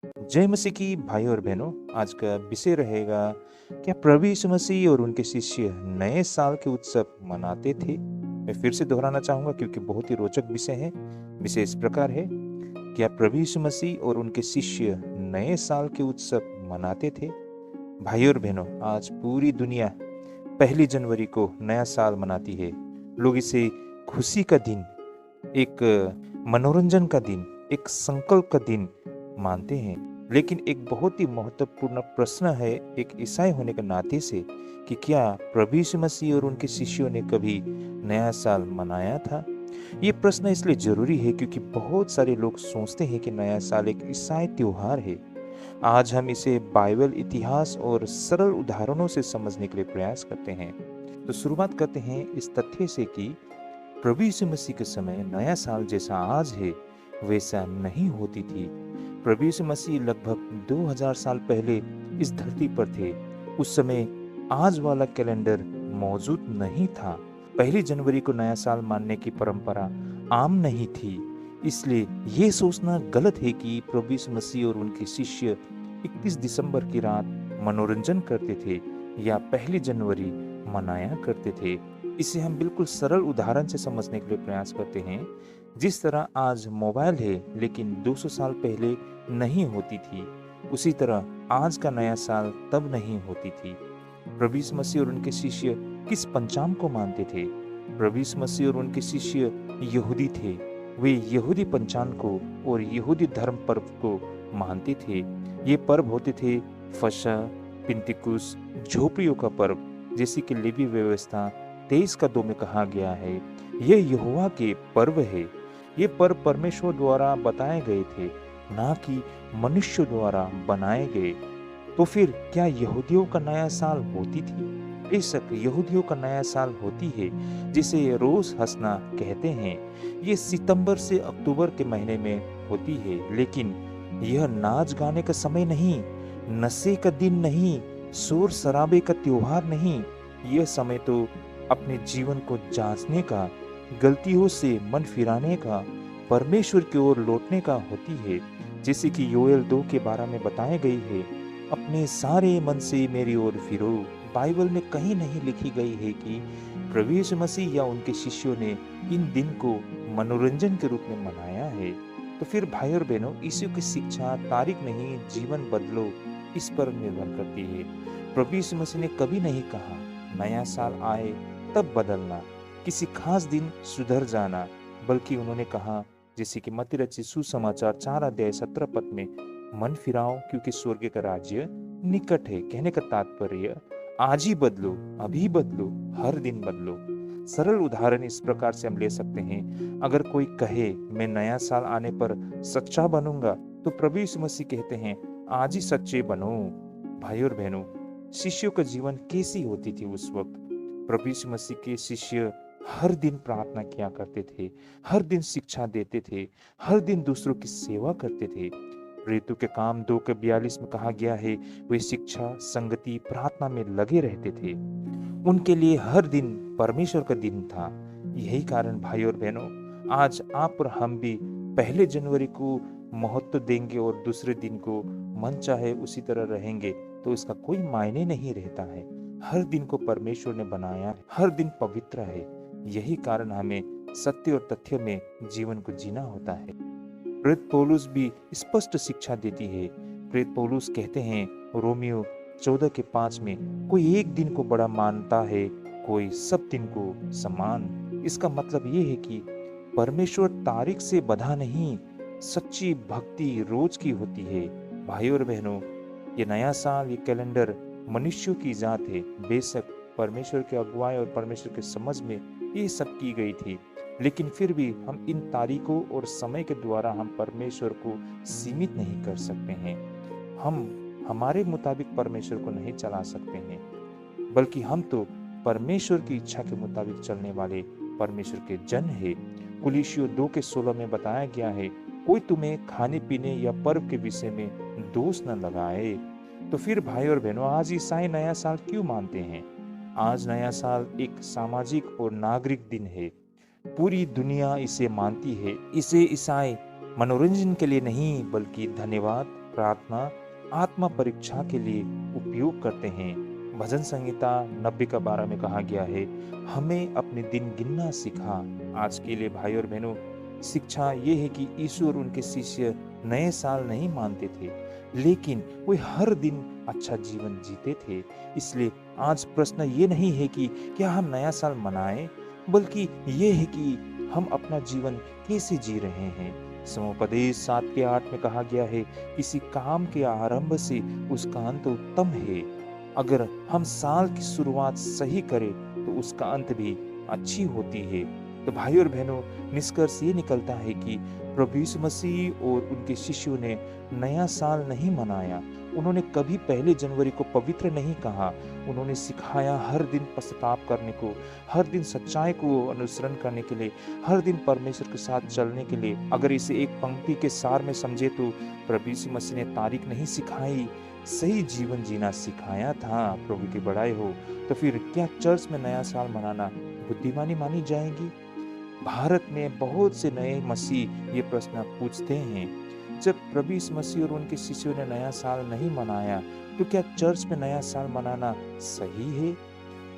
जय मसीह की भाई और बहनों। आज का विषय रहेगा, क्या प्रभु यीशु मसीह और उनके शिष्य नए साल के उत्सव मनाते थे। मैं फिर से दोहराना चाहूंगा क्योंकि बहुत ही रोचक विषय है। विषय इस प्रकार है, क्या प्रभु यीशु मसीह और उनके शिष्य नए साल के उत्सव मनाते थे। भाई और बहनों, आज पूरी दुनिया 1 जनवरी को नया साल मनाती है। लोग इसे खुशी का दिन, एक मनोरंजन का दिन, एक संकल्प का दिन मानते हैं। लेकिन एक बहुत ही महत्वपूर्ण प्रश्न है एक ईसाई होने के नाते से, कि क्या प्रभु यीशु मसीह और उनके शिष्यों ने कभी नया साल मनाया था। ये प्रश्न इसलिए जरूरी है क्योंकि बहुत सारे लोग सोचते हैं कि नया साल एक ईसाई त्योहार है। आज हम इसे बाइबल, इतिहास और सरल उदाहरणों से समझने के लिए प्रयास करते हैं। तो शुरुआत करते हैं इस तथ्य से कि प्रभु यीशु मसीह के समय नया साल जैसा आज है वैसा नहीं होती थी। प्रभु यीशु मसीह लगभग 2000 साल पहले इस धरती पर थे। उस समय आज वाला कैलेंडर मौजूद नहीं था। 1 जनवरी को नया साल मानने की परंपरा आम नहीं थी। इसलिए ये सोचना गलत है कि प्रभु यीशु मसीह और उनके शिष्य 31 दिसंबर की रात मनोरंजन करते थे या 1 जनवरी मनाया करते थे। इसे हम बिल्कुल सरल उदाहरण से समझने के लिए प्रयास करते हैं। जिस तरह आज मोबाइल है लेकिन 200 साल पहले नहीं होती थी, उसी तरह आज का नया साल तब नहीं होती थी। प्रभु यीशु मसीह और उनके शिष्य किस पंचांग को मानते थे। प्रभु यीशु मसीह और उनके शिष्य यहूदी थे। वे यहूदी पंचांग को और यहूदी धर्म पर्व को मानते थे। ये पर्व होते थे फसह, पिंतिकुस, झोपड़ियों का पर्व, जैसे कि लेवी व्यवस्था 23 में कहा गया है। यह यहोवा के पर्व है। ये पर्व परमेश्वर द्वारा बताए गए थे, ना कि मनुष्य द्वारा बनाए गए। तो फिर क्या यहूदियों का नया साल होती थी? बेशक यहूदियों का नया साल होती है, जिसे रोज हंसना कहते हैं। ये सितंबर से अक्टूबर के महीने में होती है, लेकिन यह नाच गाने का समय नहीं, नशे का दिन नहीं, शोर शराबे का त्योहार नहीं। यह समय तो अपने जीवन को जांचने का, गलतियों से मन फिराने का, परमेश्वर की ओर लौटने का होती है। जैसे कि योएल 2 के 12 में बताई गई है, अपने सारे मन से मेरी ओर फिरो। बाइबल में कहीं नहीं लिखी गई है कि प्रभु यीशु मसीह या उनके शिष्यों ने इन दिन को मनोरंजन के रूप में मनाया है। तो फिर भाई और बहनों, यीशु की शिक्षा तारीख नहीं, जीवन बदलो, इस पर निर्भर करती है। प्रभु यीशु मसीह ने कभी नहीं कहा नया साल आए तब बदलना, किसी खास दिन सुधर जाना, बल्कि उन्होंने कहा, जैसे कि मत्ती रचित सुसमाचार 4 अध्याय 17 में, मन फिराओ क्योंकि स्वर्ग का राज्य निकट है। कहने का तात्पर्य, आज ही बदलो, अभी बदलो, हर दिन बदलो। सरल उदाहरण इस प्रकार से हम ले सकते हैं। अगर कोई कहे मैं नया साल आने पर सच्चा बनूंगा, तो प्रभु यीशु मसीह कहते हैं आज ही सच्चे बनो। भाई और बहनों, शिष्यों का जीवन कैसी होती थी उस वक्त। प्रभु यीशु मसीह के शिष्य हर दिन प्रार्थना किया करते थे, हर दिन शिक्षा देते थे, हर दिन दूसरों की सेवा करते थे। प्रेरितों के काम 2 के 42 में कहा गया है, वे शिक्षा, संगति, प्रार्थना में लगे रहते थे। उनके लिए हर दिन परमेश्वर का दिन था। यही कारण भाई और बहनों, आज आप और हम भी 1 जनवरी को महत्व देंगे और दूसरे दिन को मन चाहे उसी तरह रहेंगे, तो इसका कोई मायने नहीं रहता है। हर दिन को परमेश्वर ने बनाया है, हर दिन पवित्र है। यही कारण हमें सत्य और तथ्य में जीवन को जीना होता है। प्रेरित पौलुस भी स्पष्ट शिक्षा देती है। प्रेरित पौलुस कहते हैं रोमियो 14 के 5 में, कोई एक दिन को बड़ा मानता है, कोई सब दिन को समान। इसका मतलब ये है कि परमेश्वर तारीख से बंधा नहीं, सच्ची भक्ति रोज की होती है। भाई और बहनों, ये नया साल, ये कैलेंडर मनुष्यों की जात है। बेशक परमेश्वर के अगुवाई और परमेश्वर के समझ में ये सब की गई थी, लेकिन फिर भी हम इन तारीखों और समय के द्वारा हम परमेश्वर को सीमित नहीं कर सकते हैं। हम हमारे मुताबिक परमेश्वर को नहीं चला सकते हैं, बल्कि हम तो परमेश्वर की इच्छा के मुताबिक चलने वाले परमेश्वर के जन है। कुलिसियों 2 के 16 में बताया गया है, कोई तुम्हें खाने पीने या पर्व के विषय में दोष न लगाए। तो फिर भाई और बहनों, आज ईसाई नया साल क्यों मानते हैं? आज नया साल एक सामाजिक और नागरिक दिन है। पूरी दुनिया इसे मानती है। इसे ईसाई मनोरंजन के लिए नहीं, बल्कि धन्यवाद प्रार्थना, आत्मा परीक्षा के लिए उपयोग करते हैं। भजन संहिता 90 का 12 में कहा गया है, हमें अपने दिन गिनना सिखा। आज के लिए भाई और बहनों, शिक्षा ये है कि यीशु और उनके शिष्य नए साल नहीं मानते थे, लेकिन वे हर दिन अच्छा जीवन जीते थे। इसलिए आज प्रश्न ये नहीं है कि क्या हम नया साल मनाएं, बल्कि ये है कि हम अपना जीवन कैसे जी रहे हैं। समुपदेश 7 के 8 में कहा गया है, किसी काम के आरंभ से उसका अंत उत्तम है। अगर हम साल की शुरुआत सही करें तो उसका अंत भी अच्छी होती है। तो भाई और बहनों, निष्कर्ष ये निकलता है कि प्रभु यीशु मसीह और उनके शिष्यों ने नया साल नहीं मनाया। उन्होंने कभी 1 जनवरी को पवित्र नहीं कहा। उन्होंने सिखाया हर दिन पश्चाताप करने को, हर दिन सच्चाई को अनुसरण करने के लिए, हर दिन परमेश्वर के साथ चलने के लिए। अगर इसे एक पंक्ति के सार में समझे तो प्रभु यीशु मसीह ने तारीख नहीं सिखाई, सही जीवन जीना सिखाया था। प्रभु की बड़ाई हो। तो फिर क्या चर्च में नया साल मनाना बुद्धिमानी मानी जाएगी? भारत में बहुत से नए मसीह ये प्रश्न पूछते हैं, जब प्रभु यीशु मसीह और उनके शिष्यों ने नया साल नहीं मनाया, तो क्या चर्च में नया साल मनाना सही है?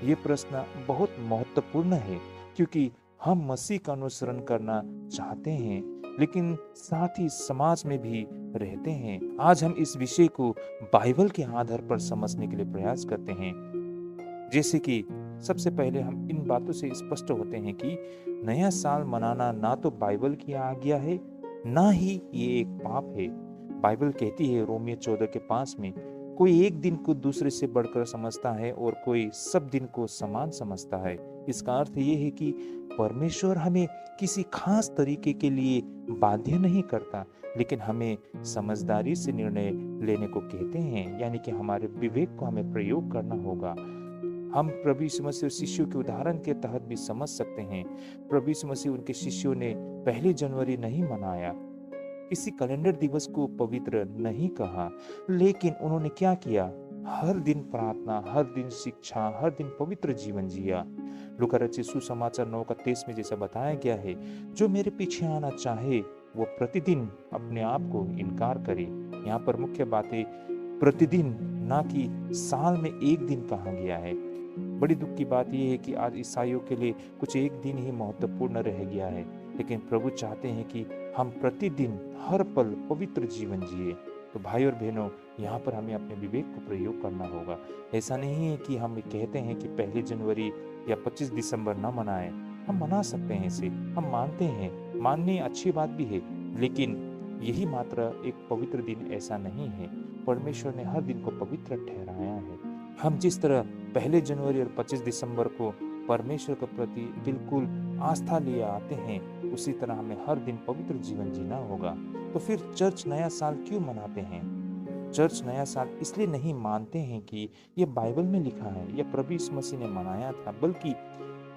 ये प्रश्न बहुत महत्वपूर्ण है, क्योंकि हम मसीह का अनुसरण करना चाहते हैं, लेकिन साथ ही समाज में भी रहते हैं। आज हम इस विषय को बाइबल के आधार पर समझने के लिए प्रयास करते हैं। जैसे कि सबसे पहले हम इन बातों से स्पष्ट होते हैं कि नया साल मनाना ना तो बाइबल की आज्ञा है, ना ही ये एक पाप है। बाइबल कहती है रोमियो 14 के 5 में, कोई एक दिन को दूसरे से बढ़कर समझता है और कोई सब दिन को समान समझता है। इसका अर्थ ये है कि परमेश्वर हमें किसी खास तरीके के लिए बाध्य नहीं करता, लेकिन हमें समझदारी से निर्णय लेने को कहते हैं, यानी कि हमारे विवेक को हमें प्रयोग करना होगा। हम प्रभु यीशु मसीह और शिष्यों के उदाहरण के तहत भी समझ सकते हैं। प्रभु यीशु मसीह उनके शिष्यों ने 1 जनवरी नहीं मनाया, किसी कैलेंडर दिवस को पवित्र नहीं कहा, लेकिन उन्होंने क्या किया? हर दिन प्रार्थना, हर दिन शिक्षा, हर दिन पवित्र जीवन जिया। लूका रचित सुसमाचार 9 का 23 में जैसा बताया गया है, जो मेरे पीछे आना चाहे वो प्रतिदिन अपने आप को इनकार करे। यहाँ पर मुख्य बात है प्रतिदिन, ना कि साल में एक दिन कहा गया है। बड़ी दुख की बात यह है कि आज ईसाइयों के लिए कुछ एक दिन ही महत्वपूर्ण रह गया है, लेकिन प्रभु चाहते हैं कि हम प्रतिदिन हर पल पवित्र जीवन जिए। तो भाई और बहनों, यहाँ पर हमें अपने विवेक को प्रयोग करना होगा। ऐसा नहीं है कि हम कहते हैं कि 1 जनवरी या 25 दिसंबर न मनाएं। हम मना सकते हैं इसे, हम मानते हैं, मानने अच्छी बात भी है, लेकिन यही मात्र एक पवित्र दिन ऐसा नहीं है। परमेश्वर ने हर दिन को पवित्र ठहराया है। हम जिस तरह 1 जनवरी और 25 दिसंबर को परमेश्वर के प्रति बिल्कुल आस्था लिए आते हैं, उसी तरह हमें हर दिन पवित्र जीवन जीना होगा। तो फिर चर्च नया साल क्यों मनाते हैं? चर्च नया साल इसलिए नहीं मानते हैं कि यह बाइबल में लिखा है या प्रभु यीशु मसीह ने मनाया था, बल्कि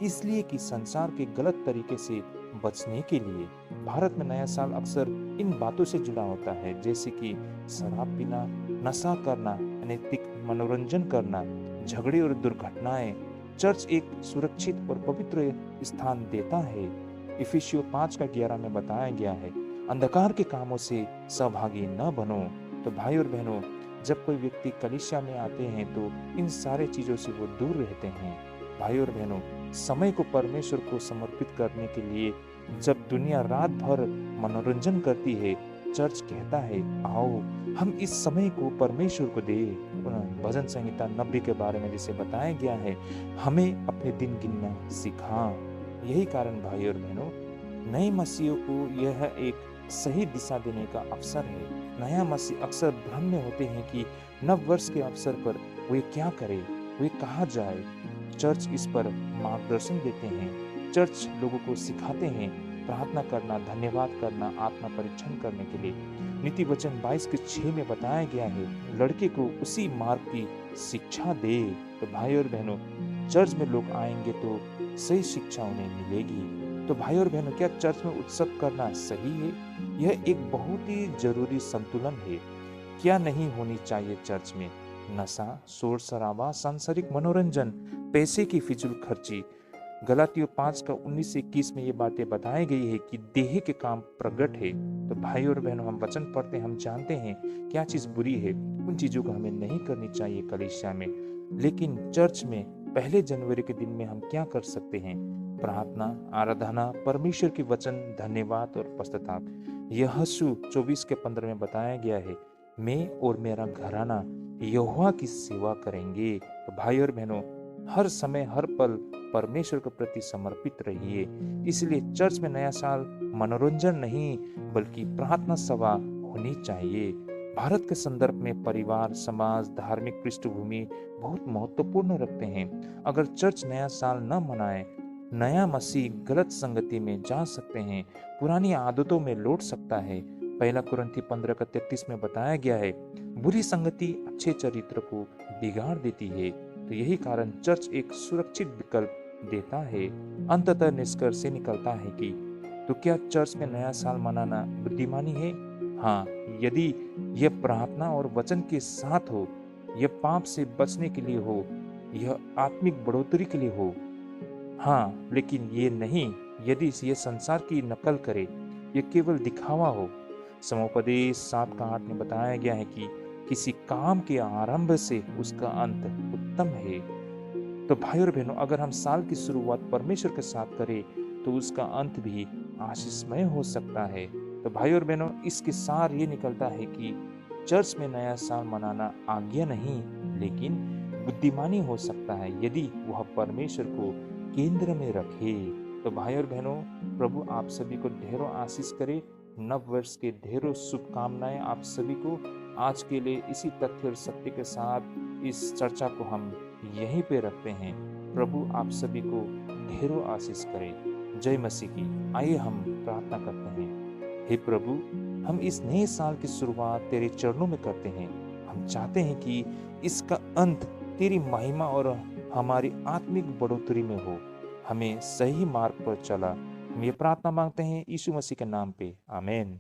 इसलिए कि संसार के गलत तरीके से बचने के लिए। भारत में नया साल अक्सर इन बातों से जुड़ा होता है, जैसे कि शराब पीना, नशा करना, अनैतिक मनोरंजन करना, झगड़े और दुर्घटनाएं। चर्च एक सुरक्षित और पवित्र स्थान देता है। इफिसियों 5 का 11 में बताया गया है, अंधकार के कामों से सहभागी न बनो। तो भाई और बहनों, जब कोई व्यक्ति कलीसिया में आते हैं तो इन सारे चीजों से वो दूर रहते हैं। भाई और बहनों, समय को परमेश्वर को समर्पित करने के लिए जब दुनिया रात भर मनोरंजन करती है, चर्च कहता है आओ हम इस समय को परमेश्वर को दे। भजन संहिता 90 के बारे में जिसे बताया गया है, हमें अपने दिन गिनना सिखा। यही कारण भाई और बहनों, नए मसीहों को यह एक सही दिशा देने का अवसर है। नया मसीह अक्सर भ्रम में होते हैं कि नव वर्ष के अवसर पर वे क्या करें, वे कहाँ जाए। चर्च इस पर मार्गदर्शन देते हैं। चर्च लोगों को सिखाते हैं प्रार्थना करना, धन्यवाद करना, आत्मा परीक्षण करने के लिए। नीति वचन 22 के 6 में बताया गया है, लड़के को उसी मार्ग की शिक्षा दे। तो भाई और बहनों, चर्च में लोग आएंगे तो सही शिक्षा उन्हें मिलेगी। तो भाई और बहनों, क्या चर्च में उत्सव करना सही है? यह एक बहुत ही जरूरी संतुलन है। क्या नहीं होनी चाहिए चर्च में? नशा, शोर शराबा, सांसारिक मनोरंजन, पैसे की फिजूल खर्ची, गलातियों 5 का 19 से 21 में ये बातें बताई गई है कि देह के काम प्रगट है। तो भाई और बहनों, हम वचन पढ़ते हैं, हम जानते हैं क्या चीज़ बुरी है, उन चीज़ों को हमें नहीं करनी चाहिए कलीसिया में। लेकिन चर्च में पहले जनवरी के दिन में हम क्या कर सकते हैं? प्रार्थना, आराधना, परमेश्वर की वचन, धन्यवाद और पश्चाताप। यहोशू 24 के 15 में बताया गया है, मैं और मेरा घराना यहोवा की सेवा करेंगे। तो भाई और बहनों, हर समय हर पल परमेश्वर के प्रति समर्पित रहिए। इसलिए चर्च में नया साल मनोरंजन नहीं बल्कि प्रार्थना सभा होनी चाहिए। भारत के संदर्भ में परिवार, समाज, धार्मिक पृष्ठभूमि बहुत महत्वपूर्ण रखते हैं। अगर चर्च नया साल न मनाए, नया मसीह गलत संगति में जा सकते हैं, पुरानी आदतों में लौट सकता है। पहला कुरिन्थी 15 का 33 में बताया गया है, बुरी संगति अच्छे चरित्र को बिगाड़ देती है। तो यही कारण चर्च एक सुरक्षित विकल्प देता है। अंततः निष्कर्ष से निकलता है कि तो क्या चर्च में नया साल मनाना बुद्धिमानी है? हाँ, यदि यह प्रार्थना और वचन के साथ हो, यह पाप से बचने के लिए हो, यह आत्मिक बढ़ोतरी के लिए हो। हाँ, लेकिन ये नहीं यदि ये संसार की नकल करे, ये केवल दिखावा हो। समोपदेश 7 का 8 में बताया गया है कि किसी काम के आरंभ से उसका अंत उत्तम है। तो भाई और बहनों, अगर हम साल की शुरुआत परमेश्वर के साथ करें तो उसका अंत भी आशीषमय हो सकता है। तो भाई और बहनों, इसके सार ये निकलता है कि चर्च में नया साल मनाना आज्ञा नहीं लेकिन बुद्धिमानी हो सकता है यदि वह परमेश्वर को केंद्र में रखे। तो भाई और बहनों, प्रभु आप सभी को ढेरों आशीष करे। नव वर्ष के ढेरों शुभकामनाएं आप सभी को। आज के लिए इसी तथ्य और सत्य के साथ इस चर्चा को हम यहीं पे रखते हैं। प्रभु आप सभी को ढेरों आशीष करे। जय मसीह की। आइए हम प्रार्थना करते हैं। हे प्रभु, हम इस नए साल की शुरुआत तेरे चरणों में करते हैं। हम चाहते हैं कि इसका अंत तेरी महिमा और हमारी आत्मिक बढ़ोतरी में हो। हमें सही मार्ग पर चला। हम ये प्रार्थना मांगते हैं यीशु मसीह के नाम पे, आमीन।